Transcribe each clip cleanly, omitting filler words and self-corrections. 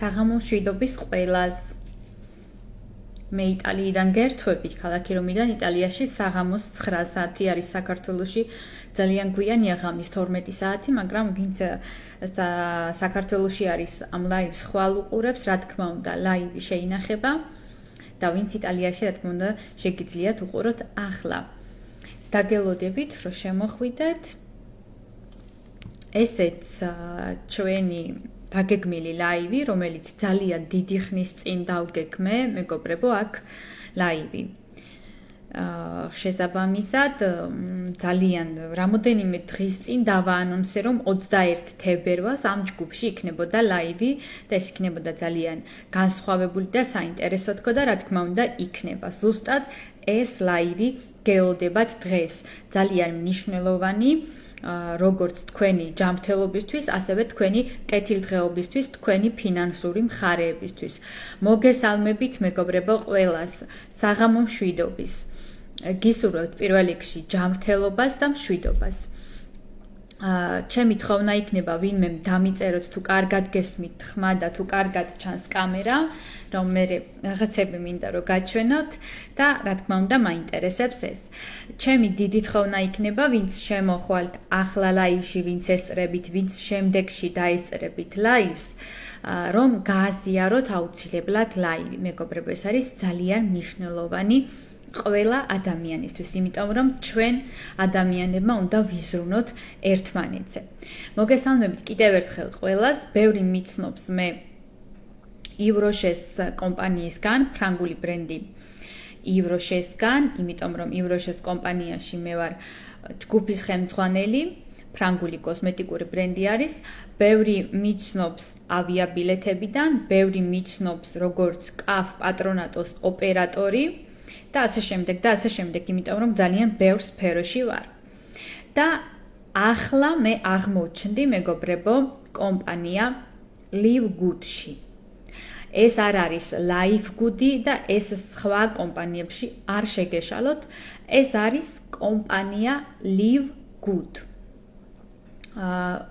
საღამო მშვიდობის ყველას. მე იტალიიდან გერთვებით, ქალაქი რომიდან იტალიაში საღამოს 9 საათი არის საქართველოში. ძალიან გვიანია ღამის 12 საათი, მაგრამ ვინც საქართველოში არის ამ ლაივს ხვალ უყურებს, რა თქმა უნდა, ლაივი შეინახება და ვინც იტალიაში, რა თქმა უნდა, შეგიძლიათ უყუროთ ახლა. დაგელოდებით, რომ შემოხვიდეთ. ესეც ჩვენი დაგეგმილი ლაივი, რომელიც ძალიან დიდი ხნის წინ დავგეგმე, მეგობრებო, აქ ლაივი. შესაბამისად, ძალიან რამოდენიმე დღის წინ დავაანონსე, რომ 21 თებერვალს ამ ჯგუფში იქნებოდა ლაივი და ეს იქნებოდა ძალიან განსხვავებული და საინტერესო თქო და რა თქმა უნდა იქნება. ზუსტად ეს ლაივი გეოლდებათ დღეს. ძალიან მნიშვნელოვანი როგორც თქვენი ჯანმრთელობისთვის, ასევე თქვენი კეთილდღეობისთვის, თქვენი ფინანსური მხარეებისთვის. მოგესალმებით, მეგობრებო, ყველას საღამო მშვიდობის. გისურვებთ პირველ რიგში ჯანმრთელობას და მშვიდობას. ჩემი თხოვნა იქნება ვინმე დამიწეროთ თუ კარგად გესმით ხმა და თუ კარგად ჩანს კამერა, რომ მე რაღაცები მინდა რომ გაჩვენოთ და რა თქმა უნდა მაინტერესებს ეს. ჩემი დიდი თხოვნა იქნება ვინც შემოხვალთ ახლა ლაივში, ვინც ესწრებით, ვინც შემდეგში დაესწრებით ლაივს, რომ გააზიაროთ აუცილებლად ლაივი. მეგობრებო, ეს არის ძალიან მნიშვნელოვანი ყველა ადამიანისთვის, იმიტომ რომ ჩვენ ადამიანებმა უნდა ვიზრუნოთ ერთმანეთზე. მოგესალმებით კიდევ ერთხელ ყველას, ბევრი მიცნობს მე ივროშეს კომპანიისგან, ფრანგული ბრენდი ივროშესგან, იმიტომ რომ ივროშეს კომპანიაში მე ვარ ჯგუფის ხელმძღვანელი, ფრანგული კოსმეტიკური ბრენდი არის, ბევრი მიცნობს ავიაბილეთებიდან, ბევრი მიცნობს როგორც კაფ პატრონატოს ოპერატორი და ასე შემდეგ, იმიტომ რომ ძალიან ბევრ სფეროში ვარ. და ახლა მე აღმოჩნდი, მეგობრებო, კომპანია Live Good-ში. ეს არ არის Live Good და ეს სხვა კომპანიებში არ შეგეშალოთ, ეს არის კომპანია Live Good.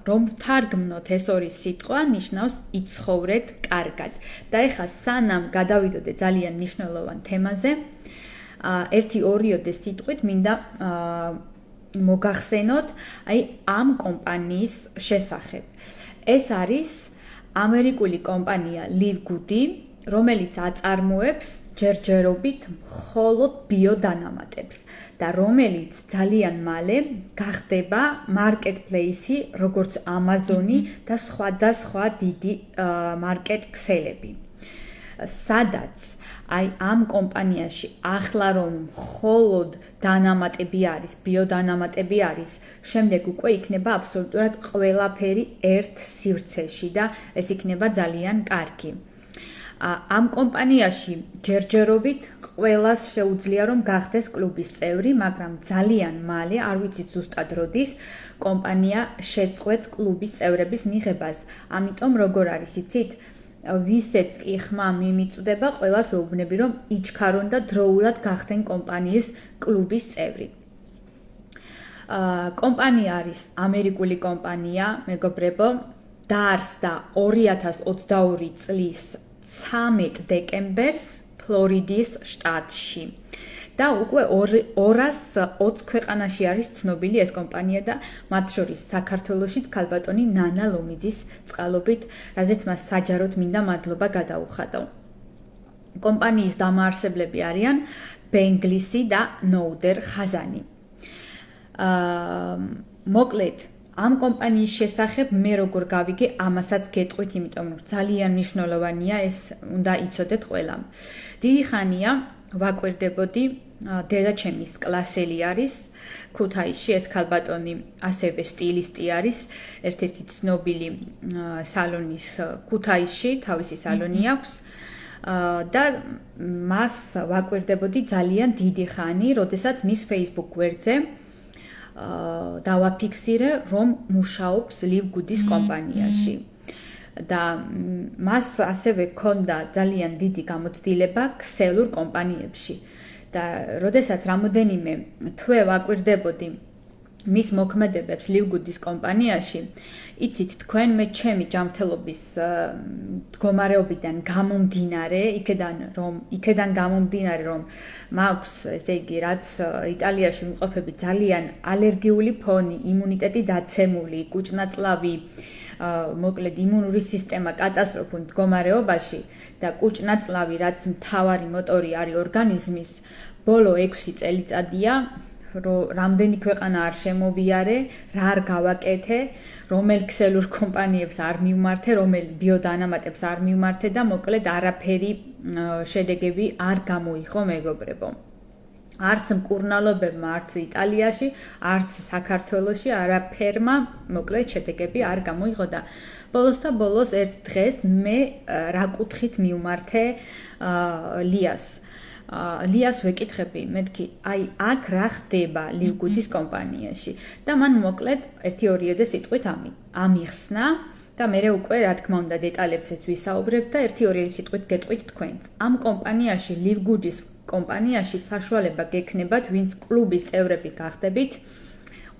რომ თარგმნოთ ეს ორი სიტყვა ნიშნავს იცხოვრეთ კარგად. და ეხლა სანამ გადავიდოდე ძალიან მნიშვნელოვან თემაზე, ერთი ორიოდე სიტყვით მინდა მოგახსენოთ ამ კომპანიის შესახებ. ეს არის ამერიკული კომპანია Live Good, რომელიც აწარმოებს ჯერჯერობით მხოლოდ ბიოდანამატებს და რომელიც ძალიან მალე გახდება მარკეტპლეისი, როგორც Amazon-ი და სხვადასხვა დიდი მარკეტ-ქსელები. სადაც ამ კომპანიაში ახლა რომ მხოლოდ დანამატები არის, ბიოდანამატები არის, შემდეგ უკვე იქნება აბსოლუტურად ყველაფერი ერთ სივრცეში და ეს იქნება ძალიან კარგი. ამ კომპანიაში ჯერჯერობით ყველას შეუძლია რომ გახდეს კლუბის წევრი, მაგრამ ძალიან მალე, არ ვიცით ზუსტად როდის, კომპანია შეწყვეტს კლუბის წევრების მიღებას. ამიტომ როგორ არის, იცით? ვისაც კი ხმა მიმიწვდება, ყველას ვეუბნები, რომ იჩქარონ და დროულად გახდნენ კომპანიის კლუბის წევრი. კომპანია არის ამერიკული კომპანია, მეგობრებო, დაარსდა 2022 წლის 13 დეკემბერს ფლორიდის შტატში. და უკვე 220 ქვეყანაში არის ცნობილი ეს კომპანია და მათ შორის საქართველოშიც ქალბატონი ნანა ლომიძის წყალობით, რაზეც მას საჯაროდ მინდა მადლობა გადაუხადო. კომპანიის დამაარსებლები არიან ბენგლისი და ნოუდერ ხაზანი. მოკლედ, ამ კომპანიის შესახებ მე როგორ გავიგე, ამასაც გეტყვით, იმიტომ რომ ძალიან მნიშვნელოვანია, ეს უნდა იცოდეთ ყველამ. დიდი ხანია ვაკვირდებოდი, დედაჩემის კლასელი არის ქუთაისში, ეს ქალბატონი ასევე სტილისტი არის, ერთ-ერთი ცნობილი სალონის ქუთაისში, თავისი სალონი აქვს და მას ვაკვირდებოდი ძალიან დიდი ხანი, როდესაც მის Facebook გვერდზე დავაფიქსირე, რომ მუშაობს Live Good-ის კომპანიაში. და მას ასევე ჰქონდა ძალიან დიდი გამოცდილება ქსელურ კომპანიებში. და როდესაც რამოდენიმე თვე ვაკვირდებოდი მის მოქმედებებს ლივგუდის კომპანიაში, იცით თქვენ მე ჩემი ჯანმრთელობის მდგომარეობიდან გამომდინარე, იქედან გამომდინარე რომ მაქვს, ესე იგი, რაც იტალიაში ვიმყოფები ძალიან ალერგიული ფონი, იმუნიტეტი დაცემული, კუჭნაწლავი, მოკლედ იმუნური სისტემა კატასტროფულ მდგომარეობაში და კუჭნაწლავი, რაც მთავარი მოტორი არის ორგანიზმის, ბოლო 6 წელიწადია რამდენი ქვეყანა არ შემოვიარე, რა არ გავაკეთე, რომელ ქსელურ კომპანიებს არ მივმართე, რომელ ბიოდანამატებს არ მივმართე და მოკლედ არაფერი შედეგები არ გამოიღო, მეგობრებო. არც მკურნალობებმა, არც იტალიაში, არც საქართველოში არაფერმა, მოკლედ შედეგები არ გამოიღო და ბოლოს და ბოლოს ერთ დღეს მე რა კუთხით მივმართე ლიას. ლიას ვეკითხები, მეთქი, აი აქ რა ხდება ლივგუდის კომპანიაში და მან მოკლედ 1-2 სიტყვით ამიხსნა და მე უკვე რა თქმა უნდა დეტალებზეც ვისაუბრებ და 1-2 სიტყვით გეტყვით თქვენც. ამ კომპანიაში, ლივგუდის კომპანიაში საშუალება გექნებათ, ვინც კლუბის წევრები გახდებით,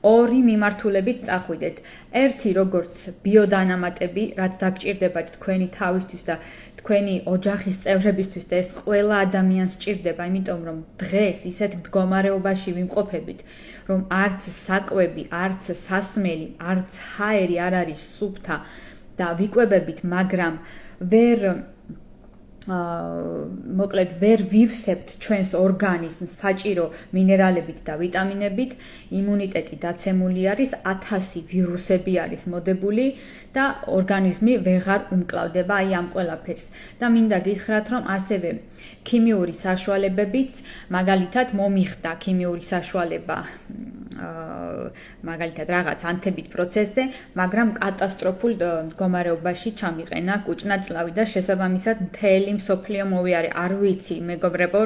2 მიმართულებით წახვიდეთ. ერთი როგორც ბიოდანამატები, რაც დაგჭირდებათ თქვენი თავისთვის და თქვენი ოჯახის წევრებისთვის და ეს ყველა ადამიანს სჭირდება, იმიტომ რომ დღეს ისეთ მდგომარეობაში ვიმყოფებით, რომ არც საკვები, არც სასმელი, არც ჰაერი არ არის სუფთა და ვიკვებებით, მაგრამ მოკლედ ვერ ვივსებთ ჩვენს ორგანიზმს საჭირო მინერალებით და ვიტამინებით, იმუნიტეტი დაცემული არის, 1000 ვირუსები არის მოდებული და ორგანიზმი ვეღარ უმკლავდება აი ამ ყველაფერს. და მინდა გითხრათ, რომ ასევე ქიმიური საშუალებებიც, მაგალითად მომიხდა ქიმიური საშუალება მაგალითად რაღაც ანთებით პროცესზე, მაგრამ კატასტროფულ მდგომარეობაში ჩამიყენა კუჭნაწლავი და შესაბამისად მთელი მსოფლიო მოვიარე. არ ვიცი, მეგობრებო,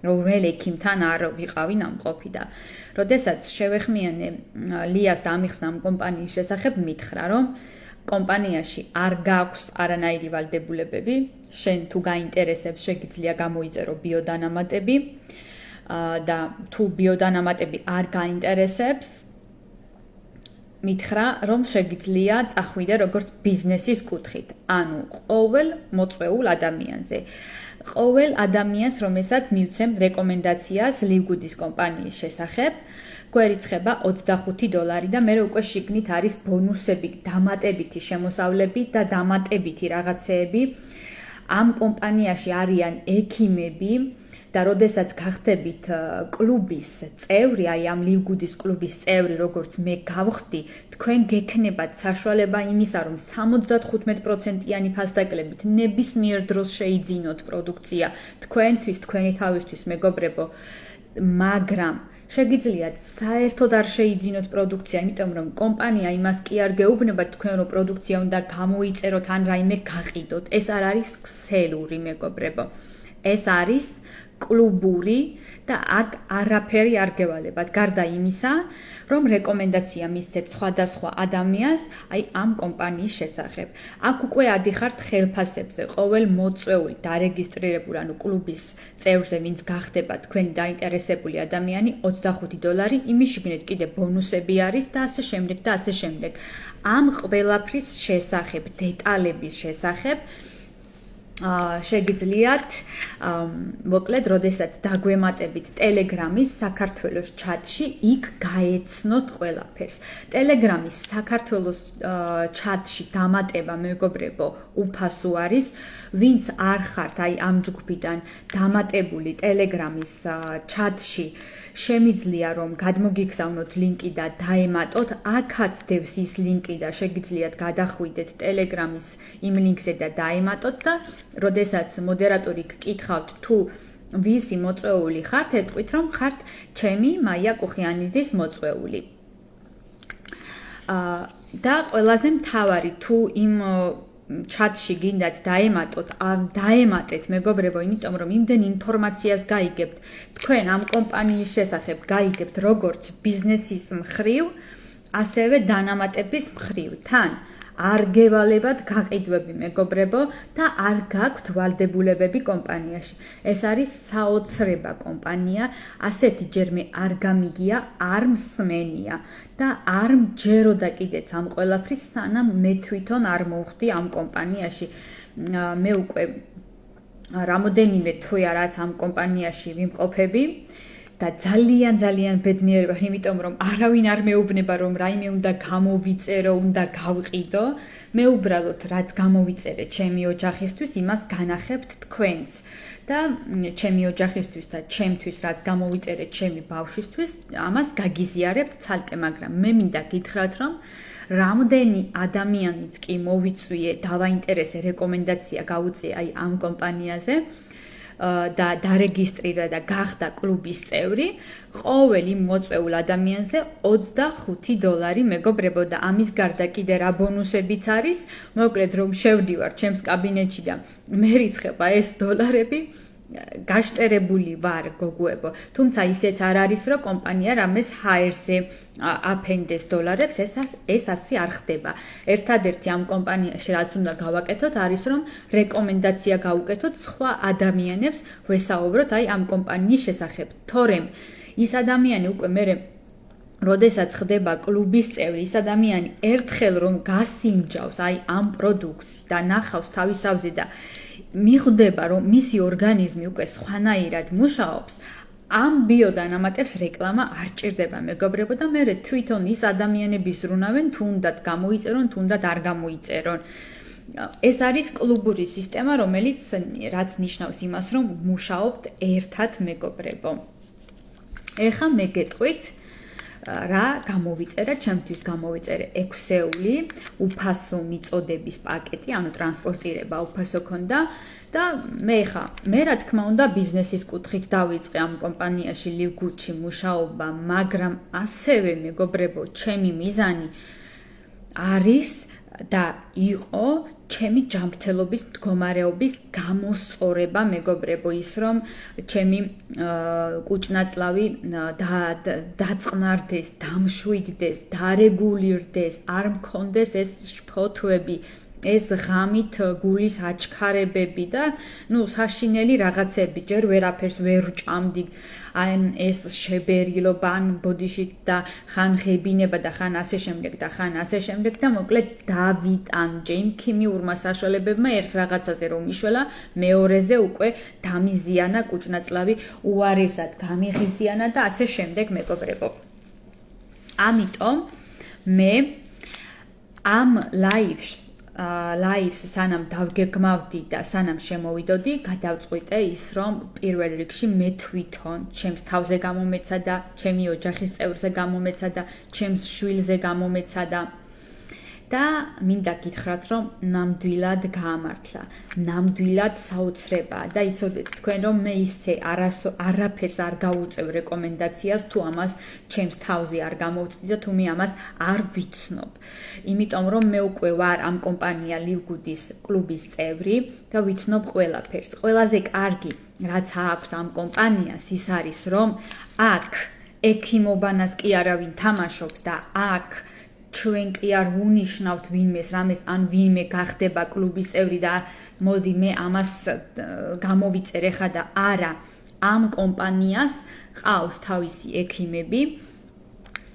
რომელ ექიმთან არ ვიყავი ნამყოფი და როდესაც შევეხმიანე ლიას და ამიხსნა ამ კომპანიის შესახებ, მითხრა, რომ კომპანიაში არ გაქვს არანაირი ვალდებულებები, შენ თუ გაინტერესებს, შეგიძლია გამოიწერო ბიოდანამატები და თუ ბიოდანამატები არ გაინტერესებს, მითხრა, რომ შეგიძლია წახვიდე როგორც ბიზნესის კუთხით, ანუ ყოველ მოწვეულ ადამიანზე. ყოველ ადამიანს, რომელსაც მივცემ რეკომენდაციას ლივგუდის კომპანიის შესახებ, გვერიცხება $25 და მე უკვე შიგნით არის ბონუსები, დამატებითი შემოსავლები და დამატებითი რაღაცეები. ამ კომპანიაში არიან ექიმები და როდესაც გახდებით კლუბის წევრი, აი ამ ლივგუდის კლუბის წევრი, როგორც მე გავხდი, თქვენ გექნებათ საშუალება იმისა, რომ 75%-იანი ფასდაკლებით ნებისმიერ დროს შეიძინოთ პროდუქცია თქვენთვის, თქვენი თავისთვის, მეგობრებო, მაგრამ შეგიძლიათ საერთოდ არ შეიძინოთ პროდუქცია, იმიტომ რომ კომპანია იმას კი არ გეუბნებათ თქვენ, რომ პროდუქცია უნდა გამოიწეროთ ან რაიმე გაყიდოთ. ეს არ არის ქსელური, მეგობრებო. ეს არის კლუბური და აქ არაფერი არ გევალებათ, გარდა იმისა, რომ რეკომენდაცია მისცეთ სხვადასხვა ადამიანს აი ამ კომპანიის შესახებ. აქ უკვე ადიხართ ხელფასებზე, ყოველ მოწვეული, დარეგისტრირებული, ანუ კლუბის წევრზე, ვინც გახდება თქვენი დაინტერესებული ადამიანი, $25, იმის შიგნით კიდე ბონუსები არის და ასე შემდეგ და ასე შემდეგ. ამ ყველაფრის შესახებ, დეტალების შესახებ შეგიძლიათ მოკლედ, როდესაც დაგვემატებით ტელეგრამის საქართველოს ჩატში, იქ გაეცნოთ ყველაფერს. ტელეგრამის საქართველოს ჩატში დამატება, მეგობრებო, უფასო არის. ვინც არ ხართ აი ამ ჯგუფიდან დამატებული ტელეგრამის ჩატში, შემიძლია რომ გადმოგიგზავნოთ ლინკი და დაემატოთ, აქაც დევს ის ლინკი და შეგიძლიათ გადახვიდეთ ტელეგრამის იმ ლინკზე და დაემატოთ და როდესაც მოდერატორი გკითხავთ თუ ვისი მოწვეული ხართ, ეტყვით რომ ხართ ჩემი მაია კუხიანიძის მოწვეული. და ყველაზე მთავარი თუ იმ ჩატში გინდათ დაემატოთ, დაემატეთ, მეგობრებო, იმიტომ რომ იმდენ ინფორმაციას გაიგებთ, თქვენ ამ კომპანიის შესახებ გაიგებთ როგორც ბიზნესის მხრივ, ასევე დანამატების მხრივ. თან არ გევალებათ გაყიდვები მეგობრებო და არ გაქვთ ვალდებულებები კომპანიაში. ეს არის საოცრება კომპანია, ასეთი ჯერმე არ გამიგია, არ მსმენია და არ მჯეროდა კიდეც ამ ყველაფრის, სანამ მე თვითონ არ მოვხდი ამ კომპანიაში. მე უკვე რამოდენიმე თვეა რაც ამ კომპანიაში ვიმყოფები და ძალიან ბედნიერება, იმიტომ რომ არავინ არ მეუბნება რომ რაიმე უნდა გამოვიწერო, უნდა გავყიდო. მე უბრალოდ რაც გამოვიწერე ჩემი ოჯახისთვის, იმას განახებთ თქვენს. და ჩემი ოჯახისთვის და ჩემთვის რაც გამოვიწერე ჩემი ბავშვისთვის, ამას გაგიზიარებთ ცალკე, მაგრამ მე მინდა გითხრათ რომ რამდენი ადამიანიც კი მოვიწვიე, დავაინტერესე, რეკომენდაცია გავუწიე აი ამ კომპანიაზე და დარეგისტრირა და გახდა კლუბის წევრი, ყოველი მოწვეულ ადამიანზე $25 მეგობრებო და ამის გარდა კიდე რა ბონუსებიც არის, მოკლედ რომ შევდივარ ჩემს კაბინეტში და მე რიცხება ეს დოლარები, გაშტერებული ვარ გოგოებო, თუმცა ისეც არ არის რომ კომპანია რამეს ჰაერზე აფენდეს დოლარებს, ეს ასე არ ხდება. ერთადერთი ამ კომპანიაში რაც უნდა გავაკეთოთ არის რომ რეკომენდაცია გავუკეთოთ სხვა ადამიანებს ვესაუბროთ აი ამ კომპანიის შესახებ, თორემ ის ადამიანი უკვე მერე როდესაც ხდება კლუბის წევრი, ის ადამიანი ერთხელ რომ გასინჯავს აი ამ პროდუქტს და ნახავს თავის თავზე და მიხვდება რომ მისი ორგანიზმი უკვე სხვანაირად მუშაობს, ამ ბიოდანამატებს რეკლამა არ ჭირდება მეგობრებო და მე თვითონ ის ადამიანები ზრუნავენ, თუნდაც გამოიწერონ, თუნდაც არ გამოიწერონ. ეს არის კლუბური სისტემა, რომელიც რაც ნიშნავს იმას, რომ მუშაობთ ერთად მეგობრებო. ეხა მე გეტყვით რა გამოვიწერა, ჩემთვის გამოვიწერე 6-ეული უფასო მიწოდების პაკეტი, ანუ ტრანსპორტირება უფასო ქონდა და მე რა თქმა უნდა ბიზნესის კუთხით დავიწყე ამ კომპანიაში ლივგუთში მუშაობა, მაგრამ ასევე მეგობრებო, ჩემი მიზანი არის და იყო ჩემი ჯანმრთელობის მდგომარეობის გამოსწორება მეგობრებო, ის რომ ჩემი კუჭნაწლავი დაწყნარდეს, დამშვიდდეს, დარეგულირდეს, არ მქონდეს ეს შფოთვები, ეს ღამით გულის აჩქარებები და საშინელი რაღაცები, ჯერ ვერაფერს ვერ ვჭამდი, ან ეს შებერილობა, ან ბოდიში და ხან ღებინება და ხან ასე შემდეგ და მოკლედ დავიტანჯე იმ ქიმიურმა საშუალებებმა ერთ რაღაცაზე რომ იშველა, მეორეზე უკვე დამიზიანა კუჭნაწლავი, უარესად გამიღიზიანა და ასე შემდეგ მეგობრებო. ამიტომ მე ამ ლაივს სანამ დავგეგმავდი და სანამ შემოვიდოდი, გადავწყვიტე ის რომ პირველ რიგში მე თვითონ ჩემს თავზე გამომეცადა, ჩემი ოჯახის წევრზე გამომეცადა, ჩემს შვილზე გამომეცადა და მინდა გითხრათ რომ ნამდვილად გაამართლა, ნამდვილად საოცრებაა და იცოდეთ თქვენ რომ მე ისე არაფერს არ გავუწევ რეკომენდაციას თუ ამას ჩემს თავზე არ გამოვცდი და თუ მე ამას არ ვიცნობ. იმიტომ რომ მე უკვე ვარ ამ კომპანია ლივგუდის კლუბის წევრი და ვიცნობ ყველაფერს. ყველაზე კარგი რაც აქვს ამ კომპანიას ის არის რომ აქ ექიმობანას კი არავინ თამაშობს და აქ ჩვენ კი არ ვუნიშნავთ ვინმეს რამეს, ან ვინმე გახდება კლუბის წევრი და მოდი მე ამას გამოვიწერე ხა და არა, ამ კომპანიას ყავს თავისი ექიმები,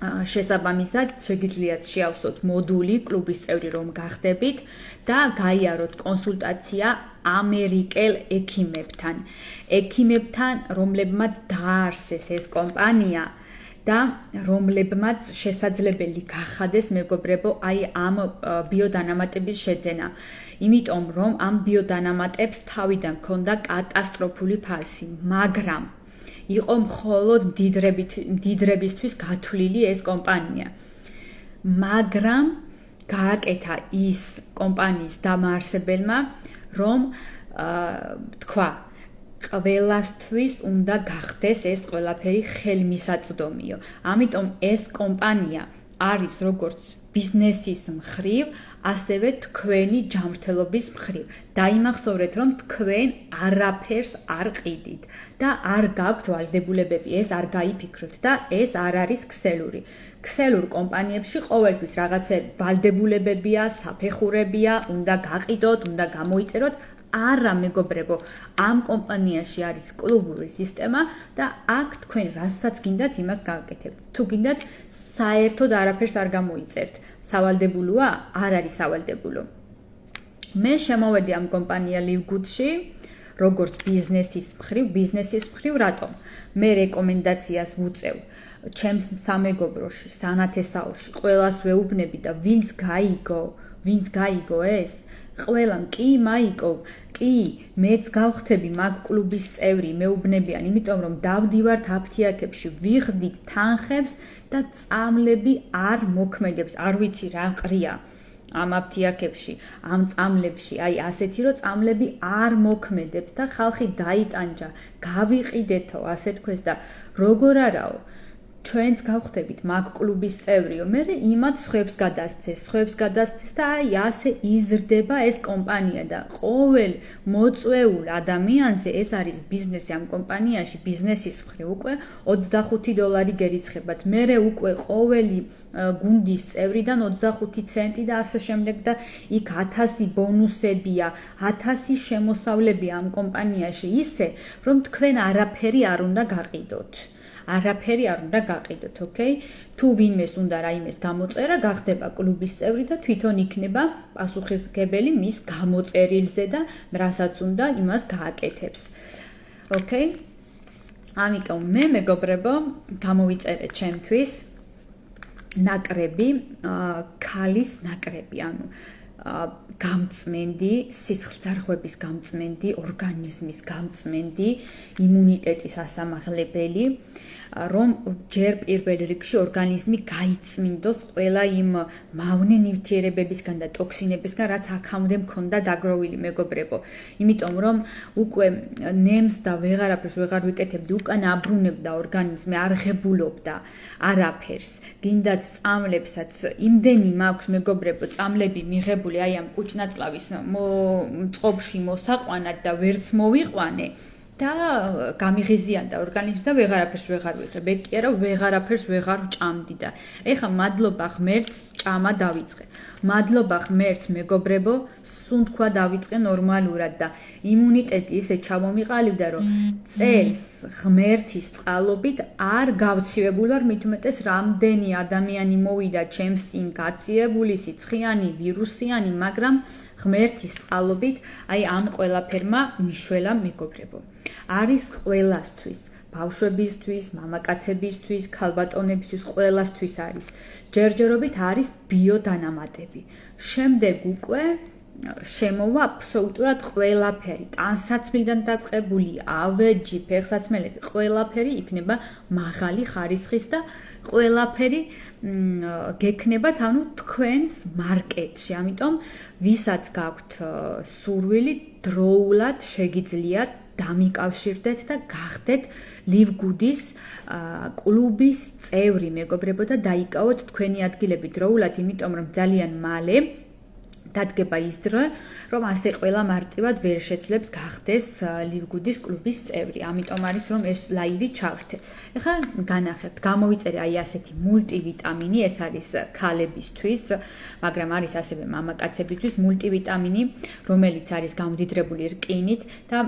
შესაბამისად შეგიძლიათ შეავსოთ მოდული კლუბის წევრი რომ გახდებით და გაიაროთ კონსულტაცია ამერიკელ ექიმებთან, რომლებმაც დაარსეს ეს კომპანია და რომლებმაც შესაძლებელი გახადეს მეგობრებო აი ამ ბიოდანამატების შეძენა. იმიტომ რომ ამ ბიოდანამატებს თავიდან ქონდა კატასტროფული ფასი, მაგრამ იყო მხოლოდ მდიდრებისთვის გათვლილი ეს კომპანია. მაგრამ გააკეთა ის კომპანიის დამაარსებელმა, რომ თქვა ყველასთვის უნდა გახდეს ეს ყველაფერი ხელმისაწვდომიო. ამიტომ ეს კომპანია არის როგორც ბიზნესის მხრივ, ასევე თქვენი ჯანმრთელობის მხრივ. დაიმახსოვრეთ, რომ თქვენ არაფერს არ ყიდით და არ გაქვთ ვალდებულებები, ეს არ გაიფიქროთ და ეს არ არის ქსელური. ქსელურ კომპანიებში ყოველთვის რაღაცა ვალდებულებებია, საფეხურებია, უნდა გაყიდოთ, უნდა გამოიწეროთ. არა მეგობრებო, ამ კომპანიაში არის კლუბური სისტემა და აქ თქვენ რასაც გინდათ, იმას გააკეთებთ. თუ გინდათ საერთოდ არაფერს არ გამოიწერთ. სავალდებულოა? არ არის სავალდებულო. მე შემოვედი ამ კომპანია Livgood-ში, როგორც ბიზნესის მხრივ, რატომ? მე რეკომენდაციას ვუწევ ჩემს სამეგობროში, სანათესაოში, ყველას ვეუბნები და ვინც გაიგო ეს, ყველამ კი მაიკო, კი, მეც გავხდები მაგ კლუბის წევრი, მეუბნებიან, იმიტომ რომ დავდივართ აფთიაქებში, ვიხდით თანხებს და წამლები არ მოქმედებს, არ ვიცი რა ყრია. ამ აფთიაქებში, ამ წამლებში, აი ასეთი რომ წამლები არ მოქმედებს და ხალხი დაიტანჯა, გავიყიდეთო, ასე თქვეს და როგორ არაო, ჩვენც გავხდებით მაგ კლუბის წევრიო, მე იმათ სხვებს გადასცეს და აი ასე იზრდება ეს კომპანია და ყოველ მოწვეულ ადამიანზე ეს არის ბიზნესი ამ კომპანიაში, ბიზნესის მხრივ უკვე $25 გერიცხებათ, მე უკვე ყოველი გუნდის წევრიდან 25 ცენტი და ასე შემდეგ და იქ 1000 ბონუსებია, 1000 შემოსავლებია ამ კომპანიაში ისე, რომ თქვენ არაფერი არ უნდა გაყიდოთ. ოკეი? თუ ვინმეს უნდა რაიმეს გამოწერა, გახდება კლუბის წევრი და თვითონ იქნება პასუხისმგებელი მის გამოწერილზე და რასაც უნდა იმას გააკეთებს. ოკეი? ამიტომ მე მეგობრებო, გამოვიწერე ჩემთვის ნაკრები, ქალის ნაკრები, ანუ გამწმენდი, სისხლძარღვების გამწმენდი, ორგანიზმის გამწმენდი, იმუნიტეტის ასამაღლებელი, რომ ჯერ პირველ რიგში ორგანიზმი გაიწმინდოს ყველა იმ მავნე ნივთიერებებისგან და ტოქსინებისგან, რაც აქამდე მქონდა დაგროვილი მეგობრებო. იმიტომ რომ უკვე ნემს და ვეღარაფერს ვეღარ ვიკეთებდი, უკან აბრუნებდა ორგანიზმი, არ ღებულობდა არაფერს. გინდათ წამლებსაც იმდენი მაქვს მეგობრებო, წამლები მიღებული აი ამ კუჭნაწლავის წყობაში მოსაყვანად და ვერც მოვიყვანე. და გამიღიზიანდა ორგანიზმი და ვეღარაფერს ვეღარ ვიღებ. ეგ კი არა, ვეღარაფერს ვეღარ ვჭამდი და ეხა მადლობა ღმერთს ჭამა დავიწყე. მადლობა ღმერთს მეგობრებო, სუნთქვა დავიწყე ნორმალურად და იმუნიტეტი ისე ჩამომიყალიბდა, რომ წელს ღმერთის წყალობით არ გავცივებულ ვარ, მით უმეტეს რამდენი ადამიანი მოვიდა ჩემს წინ გაციებული, სიცხიანი, ვირუსიანი, მაგრამ ღმერთის წყალობით აი ამ ყველაფერმა მიშველა მეგობრებო. არის ყველასთვის, ბავშვებისთვის, მამაკაცებისთვის, ქალბატონებისთვის, ყველასთვის არის. ჯერჯერობით არის ბიოდანამატები. შემდეგ უკვე შემოვა აბსოლუტურად ყველაფერი, ტანსაცმლიდან დაწყებული, ავეჯი, ფეხსაცმელები, ყველაფერი იქნება მაღალი ხარისხის და ყველაფერი გექნებათ, ანუ თქვენს მარკეტში. ამიტომ ვისაც გაქვთ სურვილი, დროულად შეგიძლიათ დამიკავშირდეთ და გახდეთ Livgood-ის კლუბის წევრი მეგობრებო და დაიკავოთ თქვენი ადგილები დროულად, იმიტომ რომ ძალიან მალე დადგება ის დრო, რომ ასე ყველა მარტივად ვერ შეძლებს გახდეს Livgood-ის კლუბის წევრი. ამიტომ არის რომ ეს ლაივი ჩავრთე. ეხლა განახებთ, გამოვიწერე აი ასეთი მულტივიტამინი, ეს არის ქალებისთვის, მაგრამ არის ასევე მამაკაცებისთვის მულტივიტამინი, რომელიც არის გამდიდრებული რკინით და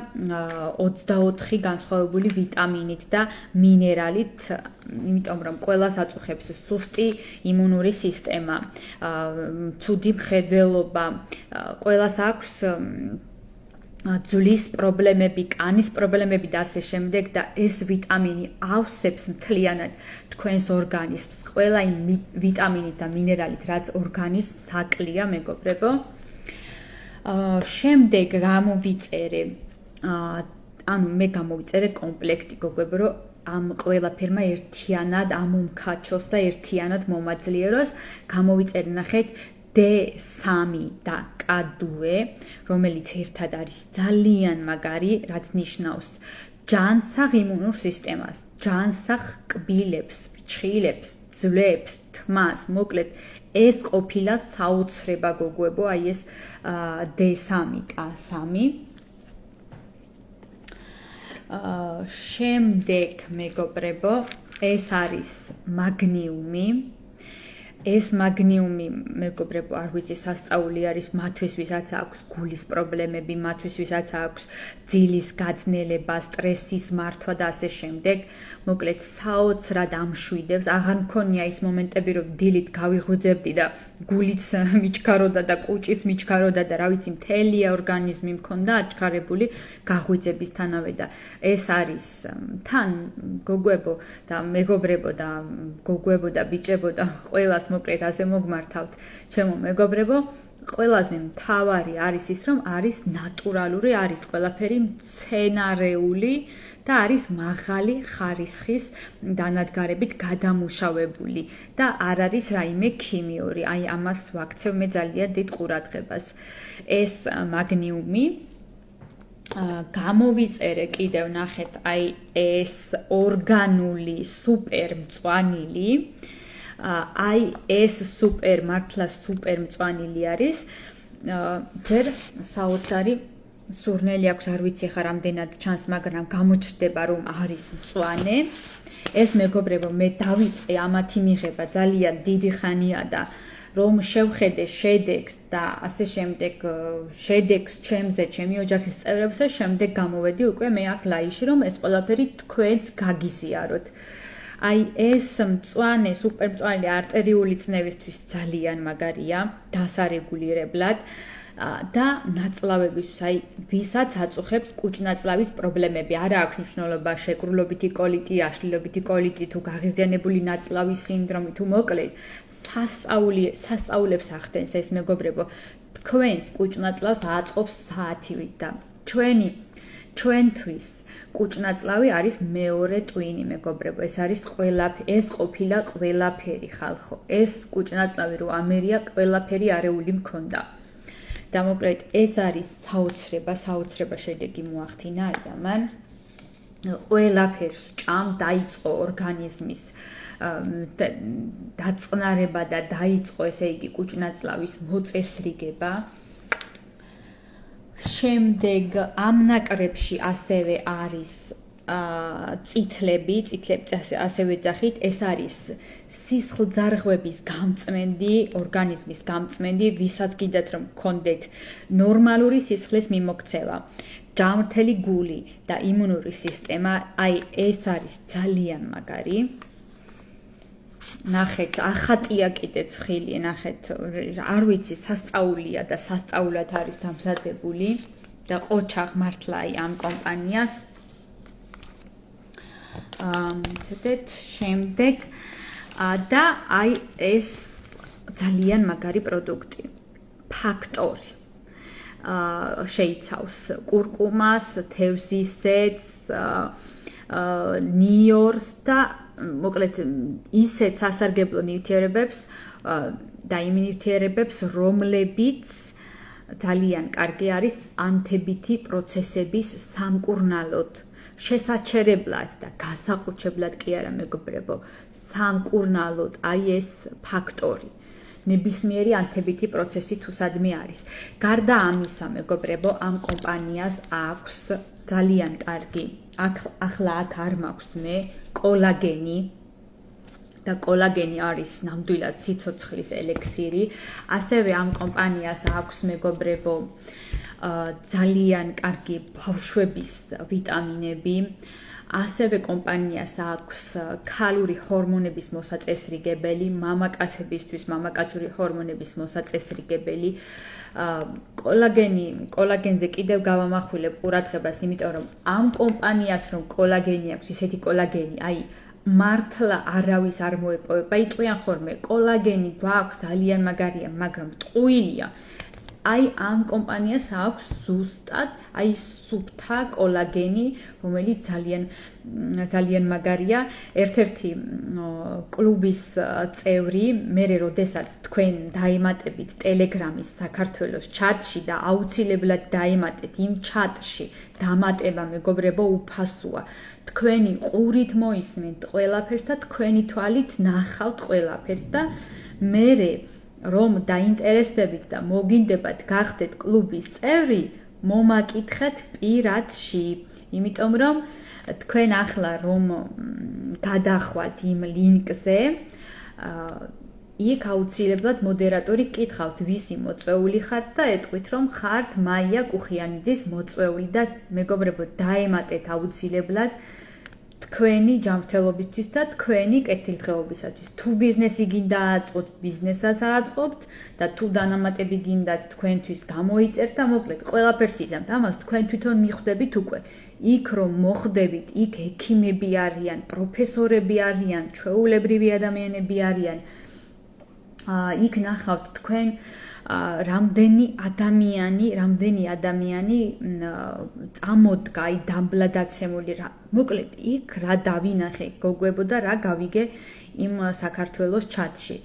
24 განსხვავებული ვიტამინით და მინერალით, იმიტომ რომ ყველას აწუხებს სუსტი იმუნური სისტემა, ცუდი მხედველობა, ყველას აქვს ძვლის პრობლემები, კანის პრობლემები და ასე შემდეგ და ეს ვიტამინი ავსებს მთლიანად თქვენს ორგანიზმს, ყველა იმ ვიტამინით და მინერალით, რაც ორგანიზმს აკლია მეგობრებო. შემდეგ გამოვიწერე, ანუ მე გამოვიწერე კომპლექტი გოგოებო, რომ ამ ყველაფერმა ერთიანად ამომქაჩოს და ერთიანად მომაძლიეროს. გამოვიწერე ნახეთ D3 და კადუე, რომელიც ერთად არის ძალიან მაგარი, რაც ნიშნავს ჯანსაღ იმუნურ სისტემას, ჯანსაღ კბილებს, ფრჩხილებს, ძვლებს, თმას, მოკლედ ეს ყოფილა საოცრება გოგოებო, აი ეს D3, K3. შემდეგ მეგობრებო, ეს არის მაგნიუმი, ეს მაგნიუმი მეგობრებო არ ვიცი სასწაული არის მათთვის ვისაც აქვს გულის პრობლემები, მათთვის ვისაც აქვს ძილის გაძნელება, სტრესის მართვა და ასე შემდეგ. მოკლედ საოცრად ამშვიდებს, აღარ მქონია ის მომენტები რომ დილით გავიღვიძებდი და გულიც მიჩქაროდა და კუჭიც მიჩქაროდა და რა ვიცი მთელი ორგანიზმი მქონდა აჩქარებული გაღვიძებისთანავე და ეს არის თან გოგოებო და მეგობრებო და გოგოებო და ბიჭებო და ყველას მოკლედ ასე მოგმართავთ ჩემო მეგობრებო ყველაზე მთავარი არის ის რომ არის ნატურალური არის ყველაფერი მცენარეული და არის მაღალი ხარისხის დანადგარებით გადამუშავებული და არ არის რაიმე ქიმიური აი ამას ვაქცევ მე ძალიან დიდ ყურადღებას ეს მაგნიუმი გამოვიწერე კიდევ ნახეთ აი ეს ორგანული სუპერ მწვანილი აი ეს სუპერ მართლა სუპერ მწვანილი არის ჯერ საოცარი სურნელი აქვს არ ვიცი ხა რამდენად ჩანს მაგრამ გამოჩნდება რომ არის მწვანე ეს მეგობრებო მე დავიწყე ამათი მიღება ძალიან დიდი ხანია და რომ შევხედე შედეგს და ასე შემდეგ შედეგს ჩემზე ჩემი ოჯახის წევრებზე შემდეგ გამოვედი უკვე მე აქ ლაიში რომ ეს ყველაფერი თქვენს გაგიზიაროთ აი ეს მწვანე სუპერმწვანე არტერიული წნევისთვის ძალიან მაგარია დასარეგულირებლად და ნაწლავებისთვის აი ვისაც აწუხებს კუჭნაწლავის პრობლემები არა აქვს მნიშვნელობა შეკრულობითი კოლიტი აშლილობითი კოლიტი თუ გაღიზიანებული ნაწლავის სინდრომი თუ მოკლედ სასწაულებს ახდენს ეს მეგობრებო თქვენს კუჭნაწლავს აწყობს საათივით და ჩვენთვის კუჭნაწლავი არის მეორე ტვინი მეგობრებო ეს არის ეს ყოფილა ყველაფერი ხალხო ეს კუჭნაწლავი რო ამერია ყველაფერი არეული მქონდა და მოკლედ ეს არის საოცრება შედეგი მოახდინა აი ამან ყველაფერს ჭამ დაიწყო ორგანიზმის დაწყნარება და დაიწყო ესე იგი კუჭნაწლავის მოწესრიგება შემდეგ ამ ნაკრებში ასევე არის წითლები ასევე ძახით ეს არის სისხლძარღვების გამწმენდი ორგანიზმის გამწმენდი ვისაც გიდათ რომ გქონდეთ ნორმალური სისხლის მიმოქცევა ჯანმრთელი გული და იმუნური სისტემა აი ეს არის ძალიან მაგარი ნახეთ ახატია კიდე ცხილი ნახეთ არ ვიცი სასწაულია და სასწაულად არის დამზადებული და ყოჩაღ მართლა აი ამ კომპანიას ცეთეთ შემდეგ და აი ეს ძალიან მაგარი პროდუქტი ფაქტორი შეიცავს კურკუმას თევზისეც ნიორს და მოკლედ ისეთ სასარგებლო ნივთიერებებს და იმ ნივთიერებებს რომლებიც ძალიან კარგი არის ანთებითი პროცესების სამკურნალოდ შესაჩერებლად და გასაყუჩებლად კი არა მეგობრებო სამკურნალოდ აი ეს ფაქტორი ნებისმიერი ანთებითი პროცესი თუ სადმე არის გარდა ამისა მეგობრებო ამ კომპანიას აქვს ძალიან კარგი ახლა აქ არ მაქვს მე კოლაგენი და კოლაგენი არის ნამდვილად სიცოცხლის ელექსირი ასევე ამ კომპანიას აქვს მეგობრებო ძალიან კარგი ბავშვების ვიტამინები ასევე კომპანიას აქვს ქალური ჰორმონების მოსაწესრიგებელი მამაკაცებისთვის მამაკაცური ჰორმონების მოსაწესრიგებელი კოლაგენზე კიდევ გავამახვილებ ყურადღებას იმიტომ რომ ამ კომპანიას რომ კოლაგენი აქვს ისეთი კოლაგენი აი მართლა არავის არ მოეპოვება იტყვიან ხოლმე კოლაგენი გვაქვს ძალიან მაგარია მაგრამ ტყუილია აი ამ კომპანიას აქვს ზუსტად აი სუფთა კოლაგენი რომელიც ძალიან მაგარია ერთ-ერთი კლუბის წევრი მე როდესაც თქვენ დაემატებით ტელეგრამის საქართველოს ჩატში და აუცილებლად დაემატეთ იმ ჩატში დამატება მეგობრებო უფასოა თქვენი ყურით მოისმენთ ყველაფერს და თქვენი თვალით ნახავთ ყველაფერს და მე რომ დაინტერესდებით და მოგინდებათ გახდეთ კლუბის წევრი მომაკითხეთ პირადში იმიტომ რომ თქვენ ახლა რომ გადახვალთ იმ ლინკზე იქ აუცილებლად მოდერატორი გკითხავთ, ვისი მოწვეული ხართ და ეტყვით, რომ ხართ მაია კუხიანიძის მოწვეული და მეგობრებო, დაემატეთ აუცილებლად თქვენი ჯანმრთელობისთვის და თქვენი კეთილდღეობისათვის. თუ ბიზნესი გინდა აწყოთ, ბიზნესაც აწყობთ და თუ დანამატები გინდათ თქვენთვის გამოიწერთ და მოკლედ ყველაფერს იზამთ. ამას თქვენ თვითონ მიხვდებით უკვე. იქ რომ მოხვდებით, იქ ექიმები არიან, პროფესორები არიან, ჩვეულებრივი ადამიანები არიან. იქ ნახავთ თქვენ რამდენი ადამიანი წამოდგა აი დამბლადაცემული რა მოკლედ იქ რა დავინახე გოგოებო და რა გავიგე იმ საქართველოს ჩატში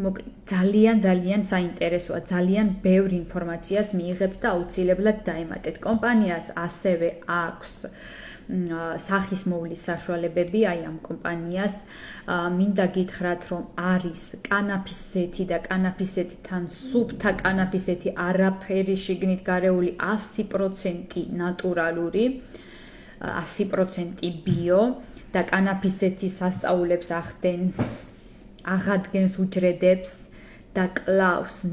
მოკლედ ძალიან საინტერესოა ძალიან ბევრ ინფორმაციას მიიღებთ და აუცილებლად დაემატეთ კომპანიას ასევე აქვს სახის მოვლის საშუალებები აი ამ კომპანიას მინდა გითხრათ რომ არის კანაფის ზეთი და კანაფის ზეთთან სუფთა კანაფის ზეთი არაფერი შიგნით გარეული 100% ნატურალური 100% ბიო და კანაფის ზეთი სასწაულებს ახდენს აღადგენს უჯრედებს და კლავს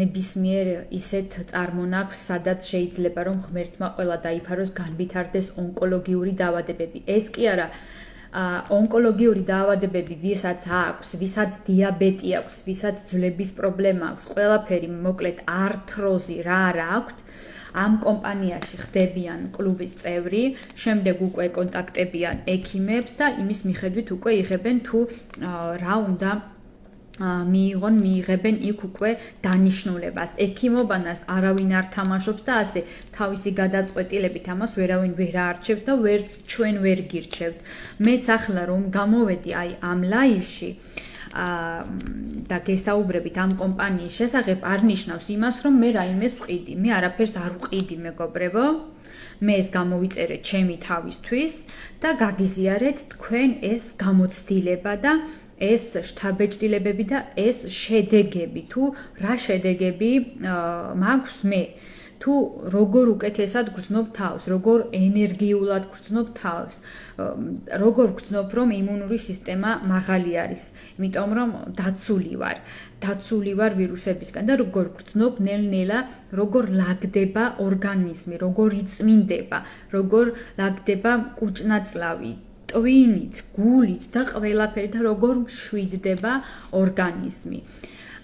ნებისმიერ ისეთ წარმონაქმს, სადაც შეიძლება რომ ღმერთმა ყველა დაიფაროს, განვითარდეს ონკოლოგიური დაავადებები. ეს კი არა ონკოლოგიური დაავადებები, ვისაც აქვს, ვისაც დიაბეტი აქვს, ვისაც ძვლების პრობლემა აქვს, ყველაფერი მოკლედ ართროზი რა აქვს. ამ კომპანიაში ხდებიან კლუბის წევრი, შემდეგ უკვე კონტაქტებიან ექიმებს და იმის მიხედვით უკვე იღებენ თუ რა უნდა მიიღებენ იქ უკვე დანიშნულებას. ექიმობანას არავინ არ თამაშობს და ასე თავისი გადაწყვეტილებით ამას ვერავინ ვერ არჩევს და ვერც ჩვენ ვერ გირჩევთ. მეც ახლა რომ გამოვედი აი ამ ლაივში და გესაუბრებით ამ კომპანიის შესახებ არ ნიშნავს იმას, რომ მე რაიმეს ვყიდი. მე არაფერს არ ვყიდი, მეგობრებო. მე ეს გამოვიწერე ჩემი თავისთვის და გაგიზიარეთ თქვენ ეს გამოცდილება და ეს შთაბეჭდილებები და ეს შედეგები, თუ რა შედეგები მაქვს მე, თუ როგორ უკეთესად გრძნობ თავს, როგორ ენერგიულად გრძნობ თავს, როგორ გრძნობ, რომ იმუნური სისტემა მაღალი არის, იმიტომ რომ დაცული ვარ ვირუსებისგან და როგორ გრძნობ ნელ-ნელა, როგორ ლაგდება ორგანიზმი, როგორ იწმინდება, როგორ ლაგდება კუჭნაწლავი, ტვინიც, გულიც და ყველაფერი და როგორ მშვიდდება ორგანიზმი.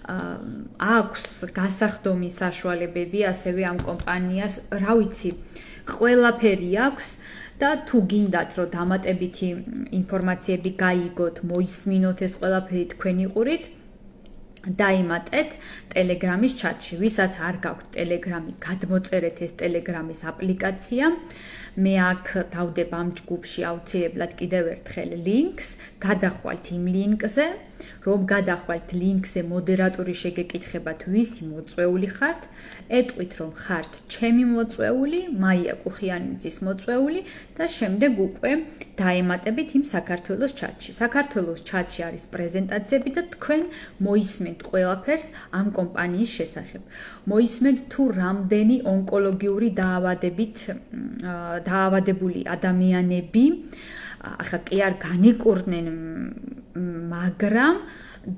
აქვს გასახდომის საშუალებები ასევე ამ კომპანიას, რა ვიცი, ყველაფერი აქვს და თუ გინდათ რომ დამატებითი ინფორმაციები გაიგოთ, მოისმინოთ ეს ყველაფერი თქვენ იყურით, დაიმატეთ ტელეგრამის ჩატში. ვისაც არ გაქვთ ტელეგრამი, გადმოწერეთ ეს ტელეგრამის აპლიკაცია. მე აქ დავდებ ამ ჯგუფში აუცილებლად კიდევ ერთხელ ლინკს, გადახვალთ იმ ლინკზე, რომ გადახვალთ ლინკზე მოდერატორი შეგეკითხებათ ვისი მოწვეული ხართ, ეტყვით რომ ხართ ჩემი მოწვეული, მაია კუხიანიძის მოწვეული და შემდეგ უკვე დაემატებით იმ საქართველოს ჩატში. საქართველოს ჩატში არის პრეზენტაციები და თქვენ მოისმენთ ყველაფერს ამ კომპანიის შესახებ. მოისმენთ თუ რამდენი ონკოლოგიური დაავადებული ადამიანები ახლა კი არ განიკურნენ, მაგრამ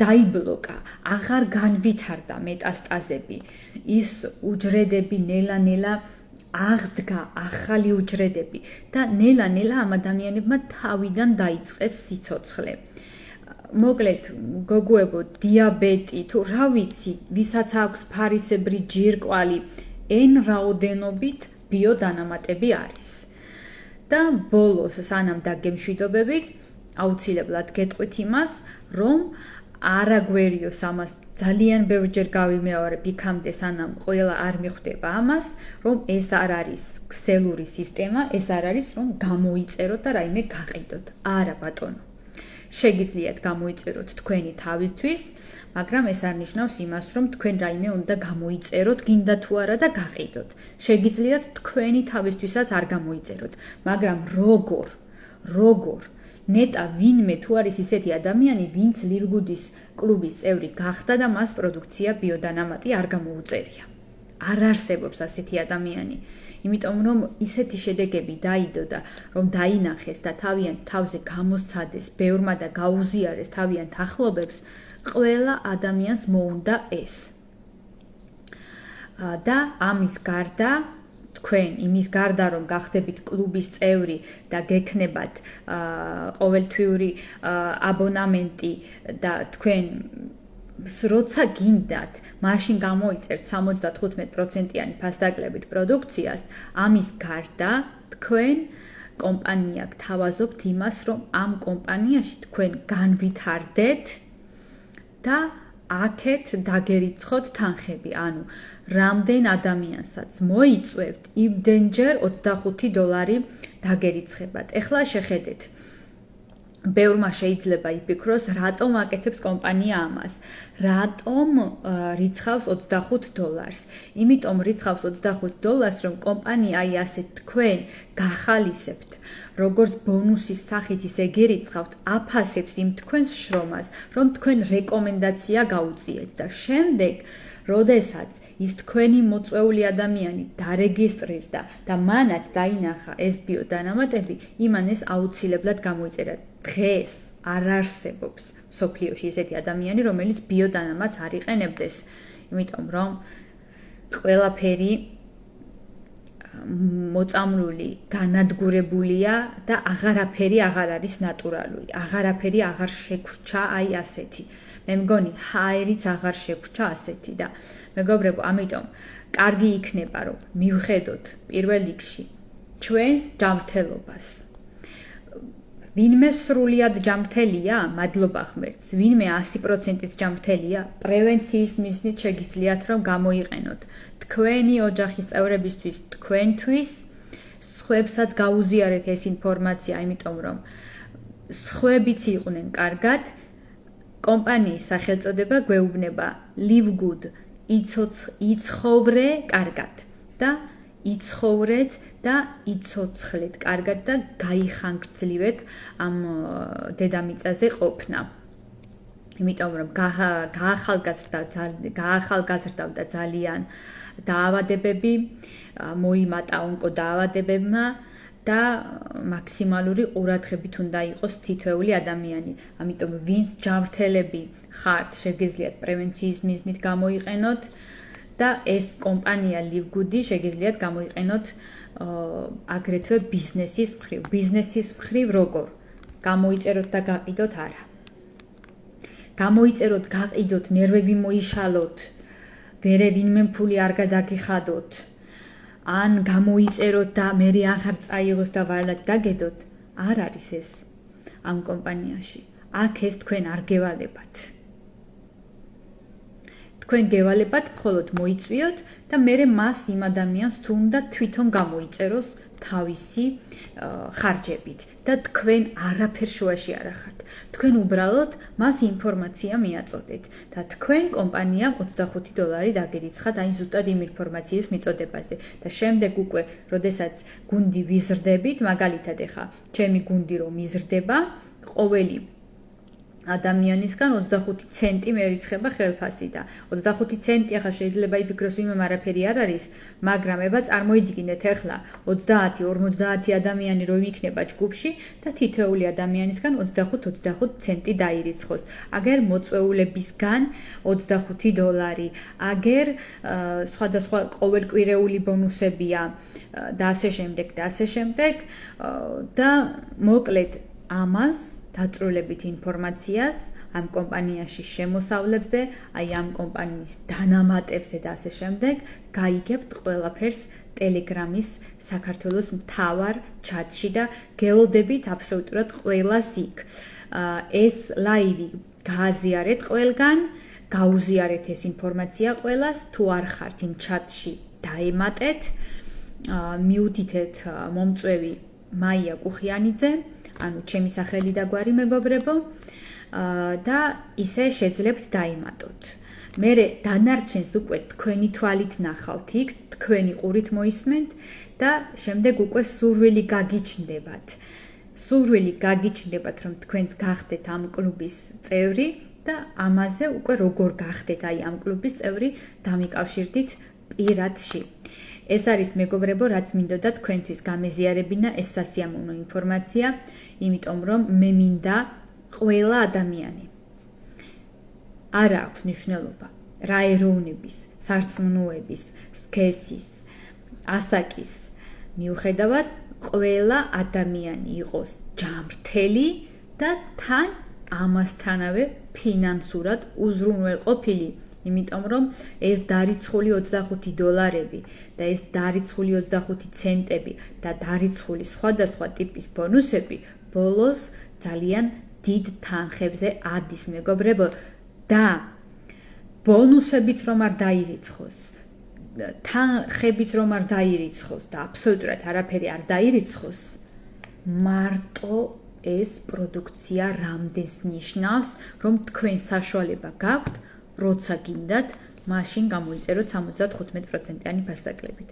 დაიბლოკა, აღარ განვითარდა მეტასტაზები. ის უჯრედები ნელა-ნელა აღდგა, ახალი უჯრედები და ნელა-ნელა ამ ადამიანებმა თავიდან დაიწყეს სიცოცხლე. მოკლედ, გოგოებო, დიაბეტი, თუ რა ვიცი, ვისაც აქვს ფარისებრი ჯირკვალი, n რაოდენობით ბიოდანამატები არის. და ბოლოს, სანამ დაგემშვიდობებით, აუცილებლად გეტყვით იმას, რომ არა გვერიოს ამას ძალიან ბევრჯერ გავიმეორებ იქამდე, სანამ ყველა არ მიხვდება ამას, რომ ეს არ არის ქსელური სისტემა, ეს არ არის, რომ გამოიწეროთ და რაიმე გაყიდოთ. არა, ბატონო. შეგიძლიათ გამოიწეროთ თქვენი თავისთვის, მაგრამ ეს არ ნიშნავს იმას, რომ თქვენ რაიმე უნდა გამოიწეროთ, გინდა თუ არა და გაყიდოთ. შეგიძლიათ თქვენი თავისთვისაც არ გამოიწეროთ, მაგრამ როგორ ნეტა ვინმე თუ არის ისეთი ადამიანი, ვინც ლილგუდის კლუბის წევრი გახდა და მას პროდუქცია ბიოდანამატი არ გამოუწერია. არ არსებობს ასეთი ადამიანი. იმიტომ რომ ისეთი შედეგები დაიდო და რომ დაინახეს და თავიანთ თავზე გამოსცადეს ბევრმა და გაუზიარეს თავიანთ ახლობებს, ყველა ადამიანს მოუნდა ეს. და ამის გარდა თქვენ იმის გარდა რომ გახდებით კლუბის წევრი და გექნებათ ყოველთვიური აბონამენტი და თქვენ როცა გინდათ, მაშინ გამოიწერთ 75%-იანი ფასდაკლებით პროდუქციას, ამის გარდა თქვენ კომპანია გთავაზობთ იმას, რომ ამ კომპანიაში თქვენ განვითარდეთ და აქეთ დაგერიცხოთ თანხები, ანუ რამდენ ადამიანსაც მოიწვევთ, იმდენჯერ $25 დაგერიცხებათ. ეხლა შეხედეთ. ბევრმა შეიძლება იფიქროს, რატომ აკეთებს კომპანია ამას? რატომ რიცხავს $25? იმიტომ რიცხავს $25, რომ კომპანია აი ასე თქვენ გახალისებთ, როგორც ბონუსის სახით ისე გერიცხავთ, აფასებს იმ თქვენს შრომას, რომ თქვენ რეკომენდაცია გაუწიეთ და შემდეგ როდესაც ის თქვენი მოწვეული ადამიანი დარეგისტრირდა და მანაც დაინახა ეს ბიოდანამატები, იმან ეს აუცილებლად გამოიწერა. დღეს არ არსებობს მსოფლიოში ესეთი ადამიანი, რომელიც ბიოდანამატს არ იყენებდეს, იმიტომ რომ ყველაფერი მოწამლული, განადგურებულია და აღარაფერი აღარ არის ნატურალური. აღარაფერი აღარ შეგვრჩა აი ასეთი. მე მგონი ჰაერიც აღარ შეგვრჩა ასეთი და მეგობრებო, ამიტომ კარგი იქნება რომ მივხედოთ პირველ რიგში ჩვენს ჯანმრთელობას. ვინმე სრულად ჯანმრთელია, მადლობა ღმერთს, ვინმე 100%-ით ჯანმრთელია, პრევენციის მიზნით შეგიძლიათ რომ გამოიყენოთ თქვენი ოჯახის წევრებისთვის, თქვენთვის, სხვებსაც გაუზიარეთ ეს ინფორმაცია, იმიტომ რომ სხვებიც იყვნენ კარგად. კომპანიის სახელწოდება გვეუბნება Live Good, იცხოვრე კარგად და იცხოვრეთ და იცოცხლეთ კარგად და გაიხანგრძლივეთ ამ დედამიწაზე ყოფნა. იმიტომ რომ გაახალგაზრდავდა ძალიან დაავადებები, მოიმატა ონკოდაავადებებმა და მაქსიმალური ყურადღებით უნდა იყოს თითოეული ადამიანი. ამიტომ ვინც ჯანმრთელები ხართ, შეგიძლიათ პრევენციის მიზნით გამოიყენოთ და ეს კომპანია Live Good-ი შეგიძლიათ გამოიყენოთ აგრეთვე ბიზნესის მხრივ. ბიზნესის მხრივ როგორ? გამოიწეროთ და გაყიდოთ არა. გამოიწეროთ, გაყიდოთ, ნერვები მოიშალოთ, ვერე ვინმე ფული არ გადაგიხადოთ. ან გამოიწეროთ და მერე აღარ წაიღოს და ვარლად დაგედოთ, არ არის ეს ამ კომპანიაში. აქ ეს თქვენ არ გევალებათ. თქვენ გევალებათ მხოლოდ მოიწვიოთ და მერე მას იმ ადამიანს თუ უნდა თვითონ გამოიწეროს თავისი ხარჯებით და თქვენ არაფერ შუაში არ ახართ. თქვენ უბრალოდ მას ინფორმაცია მიაწოდეთ და თქვენ კომპანიამ $25 დაგერიცხათ აი ზუსტად იმ ინფორმაციის მიწოდებაზე და შემდეგ უკვე, როდესაც გუნდი ვიზრდებით, მაგალითად ეხა, ჩემი გუნდი რომ იზრდება, ყოველი ადამიანისგან 25 ცენტი მერიცხება ხელფასი და 25 ცენტი ახლა შეიძლება იფიქროს ვინმე არაფერი არ არის, მაგრამ ება წარმოიდგინეთ ახლა 30-50 ადამიანი რომ იქნება ჯგუფში და თითოეული ადამიანისგან 25 ცენტი დაირიცხოს. აგერ მოწვეულებისგან $25, აგერ სხვადასხვა ყოველკვირეული ბონუსებია და ასე შემდეგ და ასე შემდეგ და მოკლედ ამას დაწვრილებით ინფორმაციას ამ კომპანიაში შემოსავლებზე, აი ამ კომპანიის დანამატებზე და ასე შემდეგ, გაიგებთ ყველაფერს Telegram-ის საქართველოს მთავარ ჩატში და გელოდებით აბსოლუტურად ყველას იქ. ეს ლაივი გააზიარეთ ყველგან, გაუზიარეთ ეს ინფორმაცია ყველას, თუ არ ხართ იმ ჩატში, დაემატეთ, მიუთითეთ მომწვევი მაია კუხიანიძე, ანუ ჩემი სახელი და გვარი მეგობრებო და ისე შეძლებთ დაიმატოთ. მერე დანარჩენს უკვე თქვენი თვალით ნახავთ იქ, თქვენი ყურით მოისმენთ და შემდეგ უკვე სურვილი გაგიჩნდებათ. სურვილი გაგიჩნდებათ, რომ თქვენც გახდეთ ამ კლუბის წევრი და ამაზე უკვე როგორ გახდეთ აი ამ კლუბის წევრი, დამიკავშირდით პირადში. ეს არის მეგობრებო, რაც მინდოდა თქვენთვის გამეზიარებინა ეს სასიამოვნო ინფორმაცია, იმიტომ რომ მე მინდა ყველა ადამიანი არ აქვს მნიშვნელობა რა ეროვნების, სარწმუნოების, სქესის, ასაკის მიუხედავად ყველა ადამიანი იყოს ჯანმრთელი და თან ამასთანავე ფინანსურად უზრუნველყოფილი, იმიტომ რომ ეს დარიცხული $25 და ეს დარიცხული 25 ცენტები და დარიცხული სხვადასხვა ტიპის ბონუსები ბოლოს ძალიან დიდ თანხებზე ადის მეგობრებო და ბონუსებიც რომ არ დაირიცხოს, თანხებიც რომ არ დაირიცხოს და აბსოლუტურად არაფერი არ დაირიცხოს, მარტო ეს პროდუქცია რამდენს ნიშნავს, რომ თქვენ საშუალება გაქვთ, როცა გინდათ, მაშინ გამოიწეროთ 75%-იანი ფასდაკლებით.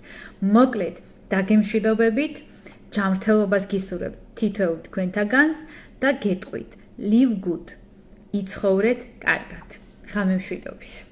მოკლედ, დაგემშვიდობებით, ჯანმრთელობას გისურვებთ თითოეულ თქვენთაგანს და გეტყვით, live good, იცხოვრეთ კარგად. ღამემშვიდობის.